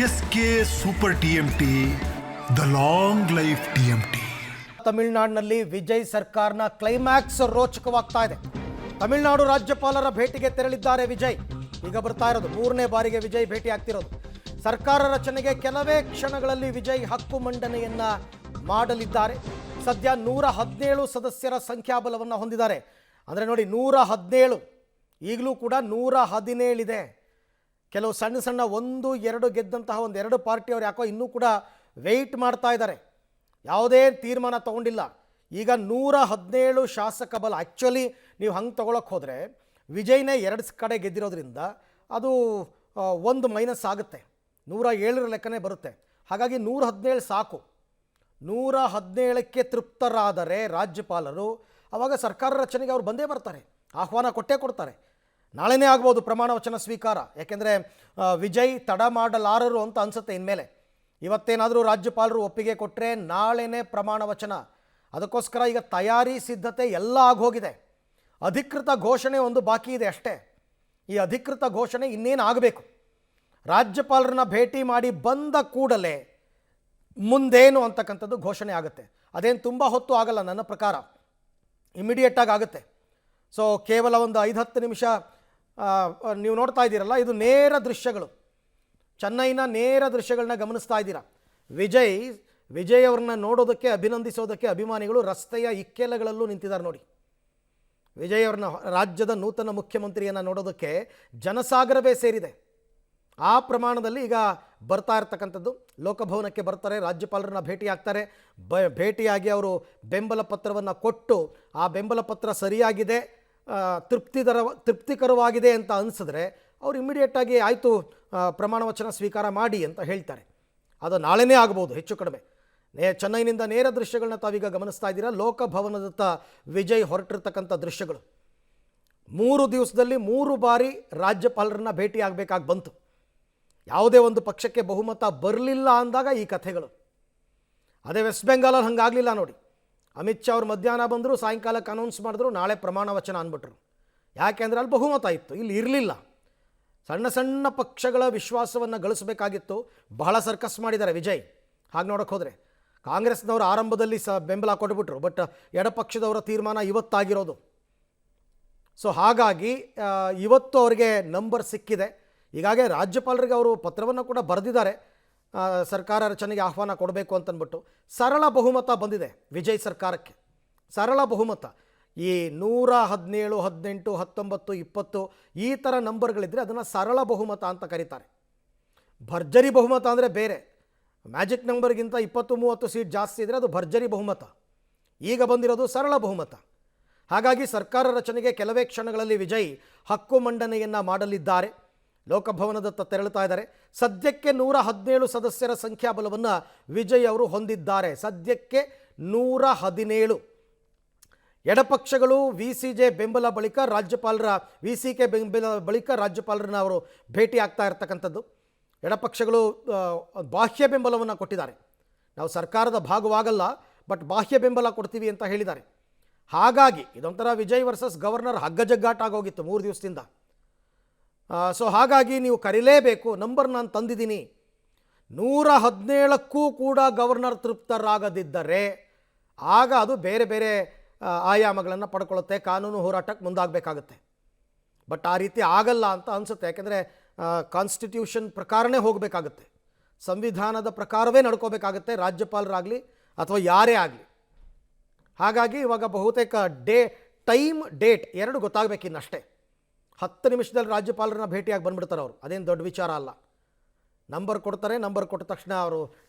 S K super TMT, the long life TMT. ತಮಿಳುನಾಡಿನಲ್ಲಿ ವಿಜಯ್ ಸರ್ಕಾರನ climax ರೋಚಕವಾಗ್ತಾ ಇದೆ. ತಮಿಳುನಾಡು ರಾಜ್ಯಪಾಲರ ಭೇಟಿಗೆ ತೆರಳಿದ್ದಾರೆ ವಿಜಯ್. ಈಗ ಬರ್ತಾ ಇರೋದು 3ನೇ ಬಾರಿಗೆ ವಿಜಯ್ ಭೇಟಿ ಆಗ್ತಿರೋದು. ಸರ್ಕಾರ ರಚನೆಗೆ ಕೆಲವೇ ಕ್ಷಣಗಳಲ್ಲಿ ವಿಜಯ್ ಹಕ್ಕು ಮಂಡನೆಯನ್ನ ಮಾಡಲಿದ್ದಾರೆ. ಸದ್ಯ 117 ಸದಸ್ಯರ ಸಂಖ್ಯಾಬಲವನ್ನು ಹೊಂದಿದ್ದಾರೆ. ಅಂದರೆ ನೋಡಿ, 117, ಈಗಲೂ ಕೂಡ 117 ಇದೆ. ಕೆಲವು ಸಣ್ಣ ಸಣ್ಣ 1-2 ಗೆದ್ದಂತಹ 1-2 ಪಾರ್ಟಿಯವರು ಯಾಕೋ ಇನ್ನೂ ಕೂಡ ವೆಯ್ಟ್ ಮಾಡ್ತಾ ಇದ್ದಾರೆ, ಯಾವುದೇ ತೀರ್ಮಾನ ತಗೊಂಡಿಲ್ಲ. ಈಗ 117 ಶಾಸಕ ಬಲ. ಆ್ಯಕ್ಚುಲಿ ನೀವು ಹಂಗೆ ತೊಗೊಳಕ್ಕೆ ಹೋದರೆ ವಿಜಯ್ನೇ 2 ಕಡೆ ಗೆದ್ದಿರೋದ್ರಿಂದ ಅದು ಒಂದು ಮೈನಸ್ ಆಗುತ್ತೆ, 107 ಲೆಕ್ಕನೇ ಬರುತ್ತೆ. ಹಾಗಾಗಿ 117 ಸಾಕು. 117ಕ್ಕೆ ತೃಪ್ತರಾದರೆ ರಾಜ್ಯಪಾಲರು ಆವಾಗ ಸರ್ಕಾರ ರಚನೆಗೆ ಅವರು ಬಂದೇ ಬರ್ತಾರೆ, ಆಹ್ವಾನ ಕೊಟ್ಟೇ ಕೊಡ್ತಾರೆ. ನಾಳೆನೇ ಆಗ್ಬೋದು ಪ್ರಮಾಣ ವಚನ ಸ್ವೀಕಾರ. ಯಾಕೆಂದರೆ ವಿಜಯ್ ತಡ ಮಾಡಲಾರರು ಅಂತ ಅನಿಸುತ್ತೆ. ಇನ್ಮೇಲೆ ಇವತ್ತೇನಾದರೂ ರಾಜ್ಯಪಾಲರು ಒಪ್ಪಿಗೆ ಕೊಟ್ಟರೆ ನಾಳೆನೇ ಪ್ರಮಾಣ ವಚನ. ಅದಕ್ಕೋಸ್ಕರ ಈಗ ತಯಾರಿ ಸಿದ್ಧತೆ ಎಲ್ಲ ಆಗೋಗಿದೆ. ಅಧಿಕೃತ ಘೋಷಣೆ ಒಂದು ಬಾಕಿ ಇದೆ ಅಷ್ಟೇ. ಈ ಅಧಿಕೃತ ಘೋಷಣೆ ಇನ್ನೇನು ಆಗಬೇಕು. ರಾಜ್ಯಪಾಲರನ್ನ ಭೇಟಿ ಮಾಡಿ ಬಂದ ಕೂಡಲೇ ಮುಂದೇನು ಅಂತಕ್ಕಂಥದ್ದು ಘೋಷಣೆ ಆಗುತ್ತೆ. ಅದೇನು ತುಂಬ ಹೊತ್ತು ಆಗಲ್ಲ ನನ್ನ ಪ್ರಕಾರ, ಇಮಿಡಿಯೇಟಾಗಿ ಆಗುತ್ತೆ. ಸೊ ಕೇವಲ ಒಂದು 5-10 ನಿಮಿಷ ನೀವು ನೋಡ್ತಾ ಇದ್ದೀರಲ್ಲ, ಇದು ನೇರ ದೃಶ್ಯಗಳು, ಚೆನ್ನೈನ ನೇರ ದೃಶ್ಯಗಳನ್ನ ಗಮನಿಸ್ತಾ ಇದ್ದೀರಾ. ವಿಜಯ್ ಅವ್ರನ್ನ ನೋಡೋದಕ್ಕೆ, ಅಭಿನಂದಿಸೋದಕ್ಕೆ ಅಭಿಮಾನಿಗಳು ರಸ್ತೆಯ ಇಕ್ಕೆಲಗಳಲ್ಲೂ ನಿಂತಿದ್ದಾರೆ ನೋಡಿ. ವಿಜಯ್ ಅವ್ರನ್ನ, ರಾಜ್ಯದ ನೂತನ ಮುಖ್ಯಮಂತ್ರಿಯನ್ನು ನೋಡೋದಕ್ಕೆ ಜನಸಾಗರವೇ ಸೇರಿದೆ. ಆ ಪ್ರಮಾಣದಲ್ಲಿ ಈಗ ಬರ್ತಾ ಇರ್ತಕ್ಕಂಥದ್ದು. ಲೋಕಭವನಕ್ಕೆ ಬರ್ತಾರೆ, ರಾಜ್ಯಪಾಲರನ್ನ ಭೇಟಿ ಆಗ್ತಾರೆ. ಭೇಟಿಯಾಗಿ ಅವರು ಬೆಂಬಲ ಪತ್ರವನ್ನು ಕೊಟ್ಟು, ಆ ಬೆಂಬಲ ಪತ್ರ ಸರಿಯಾಗಿದೆ, ತೃಪ್ತಿಕರವಾಗಿದೆ ಅಂತ ಅನಿಸಿದ್ರೆ ಅವರು ಇಮ್ಮಿಡಿಯೇಟಾಗಿ ಆಯಿತು ಪ್ರಮಾಣ ವಚನ ಸ್ವೀಕಾರ ಮಾಡಿ ಅಂತ ಹೇಳ್ತಾರೆ. ಅದು ನಾಳೆನೇ ಆಗ್ಬೋದು ಹೆಚ್ಚು ಕಡಿಮೆ. ಚೆನ್ನೈನಿಂದ ನೇರ ದೃಶ್ಯಗಳನ್ನ ತಾವೀಗ ಗಮನಿಸ್ತಾ ಇದ್ದೀರಾ. ಲೋಕಭವನದತ್ತ ವಿಜಯ್ ಹೊರಟಿರ್ತಕ್ಕಂಥ ದೃಶ್ಯಗಳು. 3 ದಿವಸದಲ್ಲಿ 3 ಬಾರಿ ರಾಜ್ಯಪಾಲರನ್ನ ಭೇಟಿ ಆಗಬೇಕಾಗಿ ಬಂತು. ಯಾವುದೇ ಒಂದು ಪಕ್ಷಕ್ಕೆ ಬಹುಮತ ಬರಲಿಲ್ಲ ಅಂದಾಗ ಈ ಕಥೆಗಳು. ಅದೇ ವೆಸ್ಟ್ ಬೆಂಗಾಲಲ್ಲಿ ಹಂಗಾಗಲಿಲ್ಲ ನೋಡಿ. ಅಮಿತ್ ಶಾ ಅವರು ಮಧ್ಯಾಹ್ನ ಬಂದರು, ಸಾಯಂಕಾಲಕ್ಕೆ ಅನೌನ್ಸ್ ಮಾಡಿದ್ರು ನಾಳೆ ಪ್ರಮಾಣ ವಚನ ಅಂದ್ಬಿಟ್ರು. ಯಾಕೆಂದರೆ ಅಲ್ಲಿ ಬಹುಮತ ಇತ್ತು, ಇಲ್ಲಿ ಇರಲಿಲ್ಲ. ಸಣ್ಣ ಸಣ್ಣ ಪಕ್ಷಗಳ ವಿಶ್ವಾಸವನ್ನು ಗಳಿಸಬೇಕಾಗಿತ್ತು. ಬಹಳ ಸರ್ಕಸ್ ಮಾಡಿದ್ದಾರೆ ವಿಜಯ್. ಹಾಗೆ ನೋಡೋಕೆ ಹೋದರೆ ಕಾಂಗ್ರೆಸ್ನವರು ಆರಂಭದಲ್ಲಿ ಬೆಂಬಲ ಕೊಟ್ಬಿಟ್ರು, ಬಟ್ ಎಡಪಕ್ಷದವರ ತೀರ್ಮಾನ ಇವತ್ತಾಗಿರೋದು. ಸೊ ಹಾಗಾಗಿ ಇವತ್ತು ಅವರಿಗೆ ನಂಬರ್ ಸಿಕ್ಕಿದೆ. ಹೀಗಾಗಿ ರಾಜ್ಯಪಾಲರಿಗೆ ಅವರು ಪತ್ರವನ್ನು ಕೂಡ ಬರೆದಿದ್ದಾರೆ, ಸರ್ಕಾರ ರಚನೆಗೆ ಆಹ್ವಾನ ಕೊಡಬೇಕು ಅಂತಂದ್ಬಿಟ್ಟು. ಸರಳ ಬಹುಮತ ಬಂದಿದೆ ವಿಜಯ್ ಸರ್ಕಾರಕ್ಕೆ, ಸರಳ ಬಹುಮತ. ಈ 117, 18, 19, 20 ಈ ಥರ ನಂಬರ್ಗಳಿದ್ದರೆ ಅದನ್ನು ಸರಳ ಬಹುಮತ ಅಂತ ಕರೀತಾರೆ. ಭರ್ಜರಿ ಬಹುಮತ ಅಂದರೆ ಬೇರೆ. ಮ್ಯಾಜಿಕ್ ನಂಬರ್ಗಿಂತ 20-30 ಸೀಟ್ ಜಾಸ್ತಿ ಇದ್ದರೆ ಅದು ಭರ್ಜರಿ ಬಹುಮತ. ಈಗ ಬಂದಿರೋದು ಸರಳ ಬಹುಮತ. ಹಾಗಾಗಿ ಸರ್ಕಾರ ರಚನೆಗೆ ಕೆಲವೇ ಕ್ಷಣಗಳಲ್ಲಿ ವಿಜಯ್ ಹಕ್ಕು ಮಂಡನೆಯನ್ನು ಮಾಡಲಿದ್ದಾರೆ. ಲೋಕಭವನದತ್ತ ತೆರಳುತ್ತಾ ಇದ್ದಾರೆ. ಸದ್ಯಕ್ಕೆ 117 ಸದಸ್ಯರ ಸಂಖ್ಯಾಬಲವನ್ನು ವಿಜಯ್ ಅವರು ಹೊಂದಿದ್ದಾರೆ. ಸದ್ಯಕ್ಕೆ 117. ಎಡಪಕ್ಷಗಳು ವಿಸಿಜೆ ಬೆಂಬಲ ಬಳಿಕ ರಾಜ್ಯಪಾಲರ ವಿಸಿಕೆ ಬೆಂಬಲ ಬಳಿಕ ರಾಜ್ಯಪಾಲರನ್ನ ಅವರು ಭೇಟಿ ಆಗ್ತಾ ಇರ್ತಕ್ಕಂಥದ್ದು. ಎಡಪಕ್ಷಗಳು ಬಾಹ್ಯ ಬೆಂಬಲವನ್ನು ಕೊಟ್ಟಿದ್ದಾರೆ. ನಾವು ಸರ್ಕಾರದ ಭಾಗವಾಗಲ್ಲ, ಬಟ್ ಬಾಹ್ಯ ಬೆಂಬಲ ಕೊಡ್ತೀವಿ ಅಂತ ಹೇಳಿದ್ದಾರೆ. ಹಾಗಾಗಿ ಇದೊಂಥರ ವಿಜಯ್ ವರ್ಸಸ್ ಗವರ್ನರ್ ಹಗ್ಗಜಗ್ಗಾಟ ಆಗೋಗಿತ್ತು 3 ದಿವಸದಿಂದ. ಸೊ ಹಾಗಾಗಿ ನೀವು ಕರೀಲೇಬೇಕು. ನಂಬರ್ ನಾನು ತಂದಿದ್ದೀನಿ. 117ಕ್ಕೂ ಕೂಡ ಗವರ್ನರ್ ತೃಪ್ತರಾಗದಿದ್ದರೆ ಆಗ ಅದು ಬೇರೆ ಬೇರೆ ಆಯಾಮಗಳನ್ನು ಪಡ್ಕೊಳ್ಳುತ್ತೆ, ಕಾನೂನು ಹೋರಾಟಕ್ಕೆ ಮುಂದಾಗಬೇಕಾಗುತ್ತೆ. ಬಟ್ ಆ ರೀತಿ ಆಗಲ್ಲ ಅಂತ ಅನಿಸುತ್ತೆ. ಯಾಕೆಂದರೆ ಕಾನ್ಸ್ಟಿಟ್ಯೂಷನ್ ಪ್ರಕಾರನೇ ಹೋಗಬೇಕಾಗುತ್ತೆ, ಸಂವಿಧಾನದ ಪ್ರಕಾರವೇ ನಡ್ಕೋಬೇಕಾಗುತ್ತೆ, ರಾಜ್ಯಪಾಲರಾಗಲಿ ಅಥವಾ ಯಾರೇ ಆಗಲಿ. ಹಾಗಾಗಿ ಇವಾಗ ಬಹುತೇಕ ಡೇಟ್ 2 ಗೊತ್ತಾಗಬೇಕಿನ್ನಷ್ಟೇ. 10 ನಿಮಿಷದಲ್ಲಿ ರಾಜ್ಯಪಾಲರನ್ನ ಭೇಟಿಯಾಗಿ ಬಂದುಬಿಡ್ತಾರೆ ಅವರು. ಅದೇನು ದೊಡ್ಡ ವಿಚಾರ ಅಲ್ಲ. ನಂಬರ್ ಕೊಡ್ತಾರೆ, ನಂಬರ್ ಕೊಟ್ಟ ತಕ್ಷಣ ಅವರು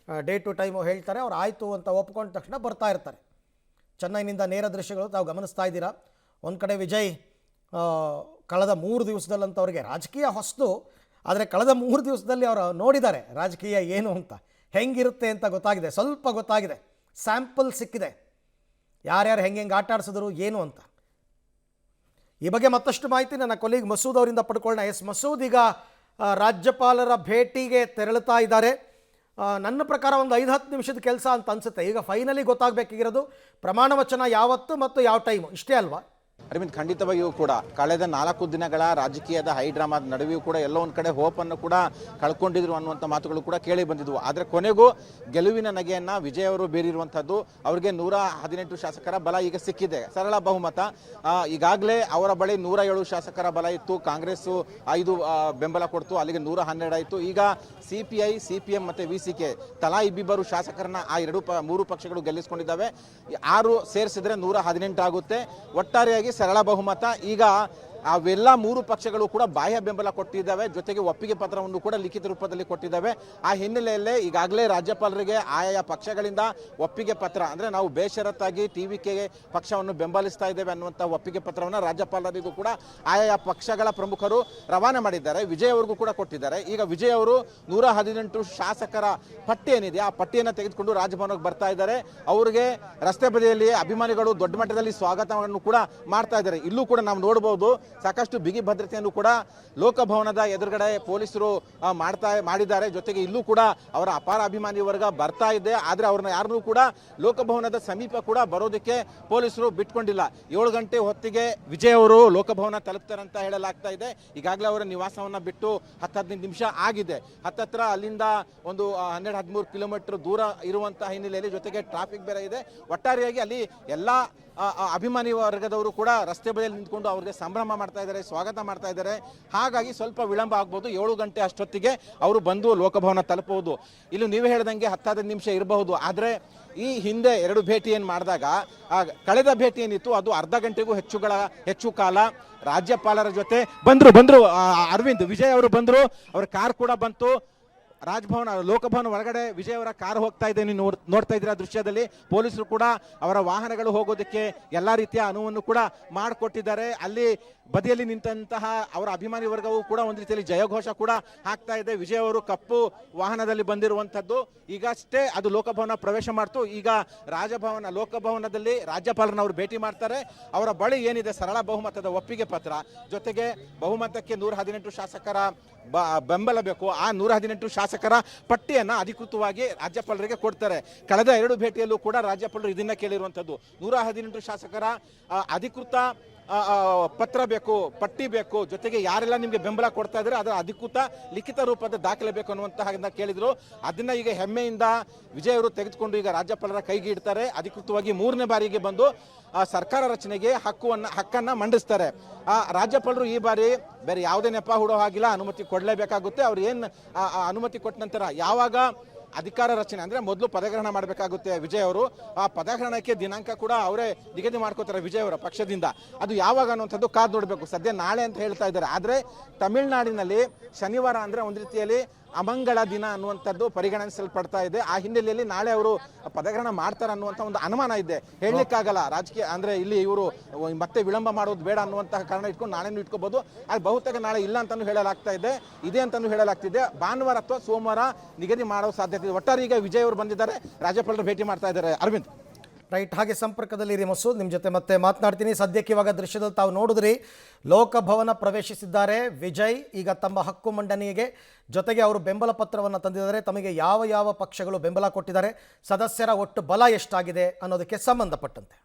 ಡೇಟು ಟೈಮು ಹೇಳ್ತಾರೆ, ಅವ್ರು ಆಯಿತು ಅಂತ ಒಪ್ಕೊಂಡ ತಕ್ಷಣ ಬರ್ತಾ ಇರ್ತಾರೆ. ಚೆನ್ನೈನಿಂದ ನೇರ ದೃಶ್ಯಗಳು ತಾವು ಗಮನಿಸ್ತಾ ಇದ್ದೀರಾ. ಒಂದು ಕಡೆ ವಿಜಯ್ ಕಳೆದ 3 ದಿವಸದಲ್ಲಂತ ಅವರಿಗೆ ರಾಜಕೀಯ ಹೊಸದು, ಆದರೆ ಕಳೆದ 3 ದಿವಸದಲ್ಲಿ ಅವರು ನೋಡಿದ್ದಾರೆ ರಾಜಕೀಯ ಏನು ಅಂತ, ಹೆಂಗಿರುತ್ತೆ ಅಂತ ಗೊತ್ತಾಗಿದೆ, ಸ್ವಲ್ಪ ಗೊತ್ತಾಗಿದೆ, ಸ್ಯಾಂಪಲ್ ಸಿಕ್ಕಿದೆ, ಯಾರ್ಯಾರು ಹೆಂಗೆ ಆಟ ಆಡಿಸಿದ್ರು ಏನು ಅಂತ. ಈ ಬಗ್ಗೆ ಮತ್ತಷ್ಟು ಮಾಹಿತಿ ನನ್ನ ಕೊಲೀಗ್ ಮಸೂದ್ ಅವರಿಂದ ಪಡ್ಕೊಳ್ಳೋಣ. ಎಸ್ ಮಸೂದ್, ಈಗ ರಾಜ್ಯಪಾಲರ ಭೇಟಿಗೆ ತೆರಳುತ್ತಾ ಇದ್ದಾರೆ. ನನ್ನ ಪ್ರಕಾರ ಒಂದು 5-10 ನಿಮಿಷದ ಕೆಲಸ ಅಂತ ಅನಿಸುತ್ತೆ. ಈಗ ಫೈನಲಿ ಗೊತ್ತಾಗಬೇಕಿರೋದು ಪ್ರಮಾಣ ವಚನ ಯಾವತ್ತು ಮತ್ತು ಯಾವ ಟೈಮು, ಇಷ್ಟೇ ಅಲ್ವಾ? ಅರವಿಂದ್, ಖಂಡಿತವಾಗಿಯೂ ಕೂಡ ಕಳೆದ 4 ದಿನಗಳ ರಾಜಕೀಯದ ಹೈ ಡ್ರಾಮಾದ ನಡುವೆಯೂ ಕೂಡ ಎಲ್ಲೋ ಒಂದು ಕಡೆ ಹೋಪನ್ನು ಕೂಡ ಕಳ್ಕೊಂಡಿದ್ರು ಅನ್ನುವಂಥ ಮಾತುಗಳು ಕೂಡ ಕೇಳಿ ಬಂದಿದ್ವು. ಆದರೆ ಕೊನೆಗೂ ಗೆಲುವಿನ ನಗೆಯನ್ನು ವಿಜಯ್ ಅವರು ಬೀರಿರುವಂಥದ್ದು. ಅವರಿಗೆ 118 ಶಾಸಕರ ಬಲ ಈಗ ಸಿಕ್ಕಿದೆ, ಸರಳ ಬಹುಮತ. ಈಗಾಗಲೇ ಅವರ ಬಳಿ 107 ಶಾಸಕರ ಬಲ ಇತ್ತು, ಕಾಂಗ್ರೆಸ್ಸು 5 ಬೆಂಬಲ ಕೊಡ್ತು, ಅಲ್ಲಿಗೆ 112 ಆಯಿತು. ಈಗ CPI, CPM ಮತ್ತು VCK ತಲಾ ಇಬ್ಬಿಬ್ಬರು ಶಾಸಕರನ್ನ ಆ 3 ಪಕ್ಷಗಳು ಗೆಲ್ಲಿಸಿಕೊಂಡಿದ್ದಾವೆ. 6 ಸೇರಿಸಿದ್ರೆ 118 ಆಗುತ್ತೆ. ಒಟ್ಟಾರೆಯಾಗಿ ಸರಳ ಬಹುಮತ. ಈಗ ಅವೆಲ್ಲ 3 ಪಕ್ಷಗಳು ಕೂಡ ಬಾಹ್ಯ ಬೆಂಬಲ ಕೊಟ್ಟಿದ್ದಾವೆ, ಜೊತೆಗೆ ಒಪ್ಪಿಗೆ ಪತ್ರವನ್ನು ಕೂಡ ಲಿಖಿತ ರೂಪದಲ್ಲಿ ಕೊಟ್ಟಿದ್ದಾವೆ. ಆ ಹಿನ್ನೆಲೆಯಲ್ಲೇ ಈಗಾಗಲೇ ರಾಜ್ಯಪಾಲರಿಗೆ ಆಯಾ ಪಕ್ಷಗಳಿಂದ ಒಪ್ಪಿಗೆ ಪತ್ರ, ಅಂದರೆ ನಾವು ಬೇಷರತ್ತಾಗಿ TVK ಪಕ್ಷವನ್ನು ಬೆಂಬಲಿಸ್ತಾ ಇದ್ದೇವೆ ಅನ್ನುವಂಥ ಒಪ್ಪಿಗೆ ಪತ್ರವನ್ನು ರಾಜ್ಯಪಾಲರಿಗೂ ಕೂಡ ಆಯಾ ಪಕ್ಷಗಳ ಪ್ರಮುಖರು ರವಾನೆ ಮಾಡಿದ್ದಾರೆ. ವಿಜಯ್ ಅವ್ರಿಗೂ ಕೂಡ ಕೊಟ್ಟಿದ್ದಾರೆ. ಈಗ ವಿಜಯ್ ಅವರು 118 ಶಾಸಕರ ಪಟ್ಟಿ ಏನಿದೆ ಆ ಪಟ್ಟಿಯನ್ನು ತೆಗೆದುಕೊಂಡು ರಾಜಭವನಕ್ಕೆ ಬರ್ತಾ ಇದ್ದಾರೆ. ಅವರಿಗೆ ರಸ್ತೆ ಬದಿಯಲ್ಲಿ ಅಭಿಮಾನಿಗಳು ದೊಡ್ಡ ಮಟ್ಟದಲ್ಲಿ ಸ್ವಾಗತವನ್ನು ಕೂಡ ಮಾಡ್ತಾ ಇದ್ದಾರೆ. ಇಲ್ಲೂ ಕೂಡ ನಾವು ನೋಡಬಹುದು ಸಾಕಷ್ಟು ಬಿಗಿ ಭದ್ರತೆಯನ್ನು ಕೂಡ ಲೋಕಭವನದ ಎದುರುಗಡೆ ಪೊಲೀಸರು ಮಾಡಿದ್ದಾರೆ. ಜೊತೆಗೆ ಇಲ್ಲೂ ಕೂಡ ಅವರ ಅಪಾರ ಅಭಿಮಾನಿ ವರ್ಗ ಬರ್ತಾ ಇದೆ. ಆದರೆ ಅವ್ರನ್ನ ಯಾರನ್ನೂ ಕೂಡ ಲೋಕಭವನದ ಸಮೀಪ ಕೂಡ ಬರೋದಕ್ಕೆ ಪೊಲೀಸರು ಬಿಟ್ಕೊಂಡಿಲ್ಲ. 7 ಗಂಟೆ ಹೊತ್ತಿಗೆ ವಿಜಯ್ ಅವರು ಲೋಕಭವನ ತಲುಪ್ತಾರೆ ಅಂತ ಹೇಳಲಾಗ್ತಾ ಇದೆ. ಈಗಾಗಲೇ ಅವರ ನಿವಾಸವನ್ನ ಬಿಟ್ಟು 10-15 ನಿಮಿಷ ಆಗಿದೆ. ಹತ್ತತ್ರ ಅಲ್ಲಿಂದ ಒಂದು 12-13 ಕಿಲೋಮೀಟರ್ ದೂರ ಇರುವಂತಹ ಹಿನ್ನೆಲೆಯಲ್ಲಿ ಜೊತೆಗೆ ಟ್ರಾಫಿಕ್ ಬೇರೆ ಇದೆ. ಒಟ್ಟಾರೆಯಾಗಿ ಅಲ್ಲಿ ಎಲ್ಲ ಅಭಿಮಾನಿ ವರ್ಗದವರು ಕೂಡ ರಸ್ತೆ ಬದಿಯಲ್ಲಿ ನಿಂತ್ಕೊಂಡು ಅವ್ರಿಗೆ ಸಂಭ್ರಮ ಮಾಡ್ತಾ ಇದ್ದಾರೆ, ಸ್ವಾಗತ ಮಾಡ್ತಾ ಇದ್ದಾರೆ. ಹಾಗಾಗಿ ಸ್ವಲ್ಪ ವಿಳಂಬ ಆಗ್ಬೋದು. 7 ಗಂಟೆ ಅಷ್ಟೊತ್ತಿಗೆ ಅವರು ಬಂದು ಲೋಕಭವನ ತಲುಪಬಹುದು. ಇಲ್ಲಿ ನೀವು ಹೇಳ್ದಂಗೆ 10-15 ನಿಮಿಷ ಇರಬಹುದು. ಆದರೆ ಈ ಹಿಂದೆ 2 ಭೇಟಿ ಏನು ಮಾಡಿದಾಗ ಕಳೆದ ಭೇಟಿ ಏನಿತ್ತು ಅದು ಅರ್ಧ ಗಂಟೆಗೂ ಹೆಚ್ಚು ಕಾಲ ರಾಜ್ಯಪಾಲರ ಜೊತೆ ಬಂದ್ರು ಅರವಿಂದ್. ವಿಜಯ್ ಅವರು ಬಂದರು, ಅವರ ಕಾರ್ ಕೂಡ ಬಂತು. ರಾಜಭವನ ಲೋಕಭವನ ಒಳಗಡೆ ವಿಜಯ್ ಅವರ ಕಾರ್ ಹೋಗ್ತಾ ಇದೆ, ನೀವು ನೋಡ್ತಾ ಇದ್ದೀರಾ ದೃಶ್ಯದಲ್ಲಿ. ಪೊಲೀಸರು ಕೂಡ ಅವರ ವಾಹನಗಳು ಹೋಗೋದಕ್ಕೆ ಎಲ್ಲ ರೀತಿಯ ಅನುವನ್ನು ಕೂಡ ಮಾಡಿಕೊಟ್ಟಿದ್ದಾರೆ. ಅಲ್ಲಿ ಬದಿಯಲ್ಲಿ ನಿಂತಹ ಅವರ ಅಭಿಮಾನಿ ವರ್ಗವು ಕೂಡ ಒಂದು ರೀತಿಯಲ್ಲಿ ಜಯಘೋಷ ಕೂಡ ಹಾಕ್ತಾ ಇದೆ. ವಿಜಯ್ ಅವರು ಕಪ್ಪು ವಾಹನದಲ್ಲಿ ಬಂದಿರುವಂಥದ್ದು. ಈಗಷ್ಟೇ ಅದು ಲೋಕಭವನ ಪ್ರವೇಶ ಮಾಡ್ತು. ಈಗ ಲೋಕಭವನದಲ್ಲಿ ರಾಜ್ಯಪಾಲರನ್ನ ಅವರು ಭೇಟಿ ಮಾಡ್ತಾರೆ. ಅವರ ಬಳಿ ಏನಿದೆ ಸರಳ ಬಹುಮತದ ಒಪ್ಪಿಗೆ ಪತ್ರ, ಜೊತೆಗೆ ಬಹುಮತಕ್ಕೆ 118 ಶಾಸಕರ ಬೆಂಬಲ ಬೇಕು. ಆ 118 ಶಾಸಕರ ಪಟ್ಟಿಯನ್ನು ಅಧಿಕೃತವಾಗಿ ರಾಜ್ಯಪಾಲರಿಗೆ ಕೊಡ್ತಾರೆ. ಕಳೆದ 2 ಭೇಟಿಯಲ್ಲೂ ಕೂಡ ರಾಜ್ಯಪಾಲರು ಇದನ್ನ ಕೇಳಿರುವಂಥದ್ದು. 118 ಶಾಸಕರ ಅಧಿಕೃತ ಪತ್ರ ಬೇಕು, ಪಟ್ಟಿ ಬೇಕು, ಜೊತೆಗೆ ಯಾರೆಲ್ಲ ನಿಮಗೆ ಬೆಂಬಲ ಕೊಡ್ತಾ ಇದ್ದಾರೆ ಅದರ ಅಧಿಕೃತ ಲಿಖಿತ ರೂಪದ ದಾಖಲೆ ಬೇಕು ಅನ್ನುವಂತಹ ಕೇಳಿದ್ರು. ಅದನ್ನ ಈಗ ಹೆಮ್ಮೆಯಿಂದ ವಿಜಯ್ ಅವರು ತೆಗೆದುಕೊಂಡು ಈಗ ರಾಜ್ಯಪಾಲರ ಕೈಗೆ ಇಡ್ತಾರೆ. ಅಧಿಕೃತವಾಗಿ 3ನೇ ಬಾರಿಗೆ ಬಂದು ಸರ್ಕಾರ ರಚನೆಗೆ ಹಕ್ಕನ್ನ ಮಂಡಿಸ್ತಾರೆ. ರಾಜ್ಯಪಾಲರು ಈ ಬಾರಿ ಬೇರೆ ಯಾವುದೇ ನೆಪ ಹೂಡೋ ಹಾಗಿಲ್ಲ, ಅನುಮತಿ ಕೊಡಲೇಬೇಕಾಗುತ್ತೆ. ಅವ್ರು ಏನು ಅನುಮತಿ ಕೊಟ್ಟ ನಂತರ ಯಾವಾಗ ಅಧಿಕಾರ ರಚನೆ ಅಂದರೆ ಮೊದಲು ಪದಗ್ರಹಣ ಮಾಡಬೇಕಾಗುತ್ತೆ ವಿಜಯ್ ಅವರು. ಆ ಪದಗ್ರಹಣಕ್ಕೆ ದಿನಾಂಕ ಕೂಡ ಅವರೇ ನಿಗದಿ ಮಾಡ್ಕೋತಾರೆ ವಿಜಯ್ ಅವರ ಪಕ್ಷದಿಂದ. ಅದು ಯಾವಾಗ ಅನ್ನುವಂಥದ್ದು ಕಾದು ನೋಡಬೇಕು. ಸದ್ಯ ನಾಳೆ ಅಂತ ಹೇಳ್ತಾ ಇದ್ದಾರೆ. ಆದರೆ ತಮಿಳುನಾಡಿನಲ್ಲಿ ಶನಿವಾರ ಅಂದರೆ ಒಂದು ರೀತಿಯಲ್ಲಿ ಅಮಂಗಳ ದಿನ ಅನ್ನುವಂಥದ್ದು ಪರಿಗಣಿಸಲ್ಪಡ್ತಾ ಇದೆ. ಆ ಹಿನ್ನೆಲೆಯಲ್ಲಿ ನಾಳೆ ಅವರು ಪದಗ್ರಹಣ ಮಾಡ್ತಾರೆ ಅನ್ನುವಂಥ ಒಂದು ಅನುಮಾನ ಇದೆ. ಹೇಳಲಿಕ್ಕಾಗಲ್ಲ. ರಾಜಕೀಯ ಅಂದರೆ ಇಲ್ಲಿ ಇವರು ಮತ್ತೆ ವಿಳಂಬ ಮಾಡೋದು ಬೇಡ ಅನ್ನುವಂತಹ ಕಾರಣ ಇಟ್ಕೊಂಡು ನಾಳೆನೂ ಇಟ್ಕೋಬಹುದು. ಅದು ಬಹುತೇಕ ನಾಳೆ ಇಲ್ಲ ಅಂತಾನು ಹೇಳಲಾಗ್ತಾ ಇದೆ ಅಂತಾನು ಹೇಳಲಾಗ್ತಿದೆ. ಭಾನುವಾರ ಅಥವಾ ಸೋಮವಾರ ನಿಗದಿ ಮಾಡೋ ಸಾಧ್ಯತೆ ಇದೆ. ಒಟ್ಟಾರೆ ಈಗ ವಿಜಯ್ ಅವರು ಬಂದಿದ್ದಾರೆ, ರಾಜ್ಯಪಾಲರು ಭೇಟಿ ಮಾಡ್ತಾ ಇದ್ದಾರೆ. ಅರವಿಂದ್, ರೈಟ್, ಹಾಗೆ ಸಂಪರ್ಕದಲ್ಲಿ ಮಸೂದ್, ನಿಮ್ಮ ಜೊತೆ ಮತ್ತೆ ಮಾತನಾಡ್ತೀನಿ. ಸದ್ಯಕ್ಕೆ ಇವಾಗ ದೃಶ್ಯದಲ್ಲಿ ತಾವು ನೋಡಿದ್ರಿ, ಲೋಕಭವನ ಪ್ರವೇಶಿಸಿದ್ದಾರೆ ವಿಜಯ್. ಈಗ ತಮ್ಮ ಹಕ್ಕು ಮಂಡನೆಗೆ ಜೊತೆಗೆ ಅವರು ಬೆಂಬಲ ಪತ್ರವನ್ನು ತಂದಿದ್ದಾರೆ. ತಮಗೆ ಯಾವ ಪಕ್ಷಗಳು ಬೆಂಬಲ ಕೊಟ್ಟಿದ್ದಾರೆ, ಸದಸ್ಯರ ಒಟ್ಟು ಬಲ ಎಷ್ಟಾಗಿದೆ ಅನ್ನೋದಕ್ಕೆ ಸಂಬಂಧಪಟ್ಟಂತೆ